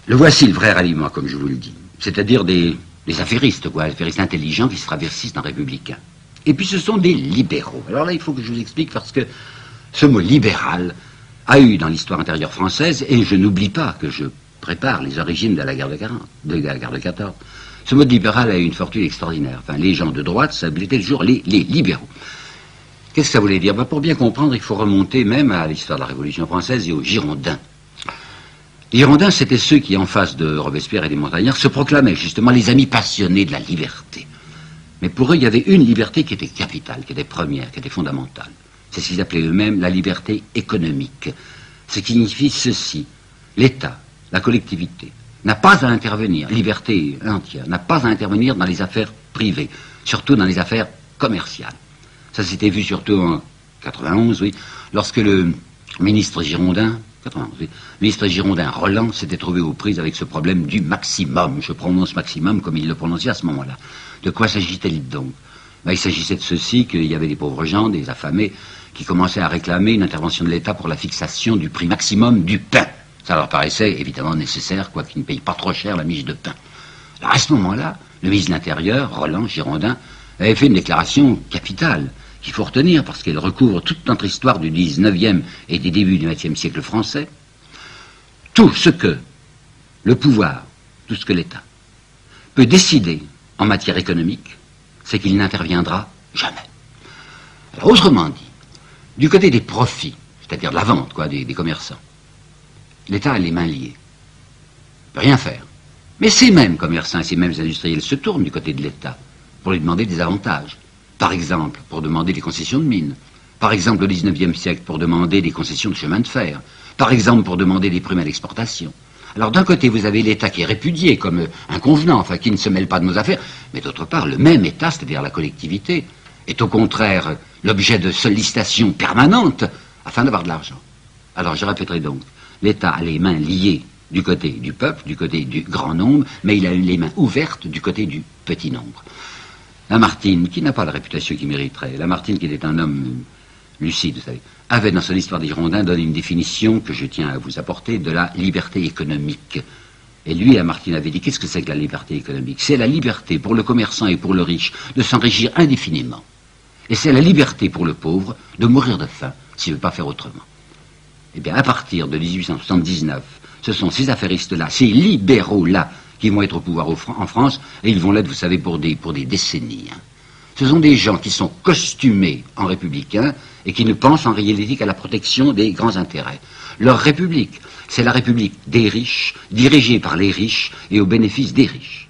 Le voici le vrai ralliement, comme je vous le dis. C'est-à-dire des affairistes, quoi, affairistes intelligents qui se traversissent d'un républicain. Et puis ce sont des libéraux. Alors là, il faut que je vous explique parce que ce mot libéral a eu dans l'histoire intérieure française, et je n'oublie pas que je prépare les origines de la guerre de la guerre de 14. Ce mot de libéral a eu une fortune extraordinaire. Enfin, les gens de droite, ça était toujours les libéraux. Qu'est-ce que ça voulait dire? Pour bien comprendre, il faut remonter même à l'histoire de la Révolution française et aux Girondins. Les Girondins, c'était ceux qui, en face de Robespierre et des Montagnards, se proclamaient justement les amis passionnés de la liberté. Mais pour eux, il y avait une liberté qui était capitale, qui était première, qui était fondamentale. C'est ce qu'ils appelaient eux-mêmes la liberté économique. Ce qui signifie ceci: l'État, la collectivité, n'a pas à intervenir, liberté entière, n'a pas à intervenir dans les affaires privées, surtout dans les affaires commerciales. Ça s'était vu surtout en 91, oui, lorsque le ministre girondin, Roland, s'était trouvé aux prises avec ce problème du maximum. Je prononce maximum comme il le prononçait à ce moment-là. De quoi s'agissait-il donc? Il s'agissait de ceci, qu'il y avait des pauvres gens, des affamés, qui commençaient à réclamer une intervention de l'État pour la fixation du prix maximum du pain. Ça leur paraissait évidemment nécessaire, quoiqu'ils ne payent pas trop cher la miche de pain. Alors à ce moment-là, le ministre de l'Intérieur, Roland Girondin, avait fait une déclaration capitale qu'il faut retenir parce qu'elle recouvre toute notre histoire du 19e et des débuts du 20e siècle français. Tout ce que le pouvoir, tout ce que l'État peut décider en matière économique, c'est qu'il n'interviendra jamais. Alors autrement dit, du côté des profits, c'est-à-dire de la vente, quoi, des commerçants, l'État a les mains liées. Il ne peut rien faire. Mais ces mêmes commerçants et ces mêmes industriels se tournent du côté de l'État pour lui demander des avantages. Par exemple, pour demander des concessions de mines. Par exemple, au XIXe siècle, pour demander des concessions de chemin de fer. Par exemple, pour demander des primes à l'exportation. Alors d'un côté, vous avez l'État qui est répudié comme inconvenant, enfin qui ne se mêle pas de nos affaires, mais d'autre part, le même État, c'est-à-dire la collectivité, est au contraire l'objet de sollicitations permanentes afin d'avoir de l'argent. Alors je répéterai donc, l'État a les mains liées du côté du peuple, du côté du grand nombre, mais il a les mains ouvertes du côté du petit nombre. Lamartine, qui n'a pas la réputation qu'il mériterait, Lamartine, qui était un homme lucide, vous savez, avait dans son histoire des Girondins donné une définition que je tiens à vous apporter de la liberté économique. Et lui, Lamartine, avait dit, qu'est-ce que c'est que la liberté économique? C'est la liberté pour le commerçant et pour le riche de s'enrichir indéfiniment. Et c'est la liberté pour le pauvre de mourir de faim s'il ne veut pas faire autrement. Eh bien, à partir de 1879, ce sont ces affairistes-là, ces libéraux-là, qui vont être au pouvoir en France, et ils vont l'être, vous savez, pour des décennies. Ce sont des gens qui sont costumés en républicains et qui ne pensent en réalité qu'à la protection des grands intérêts. Leur république, c'est la république des riches, dirigée par les riches et au bénéfice des riches.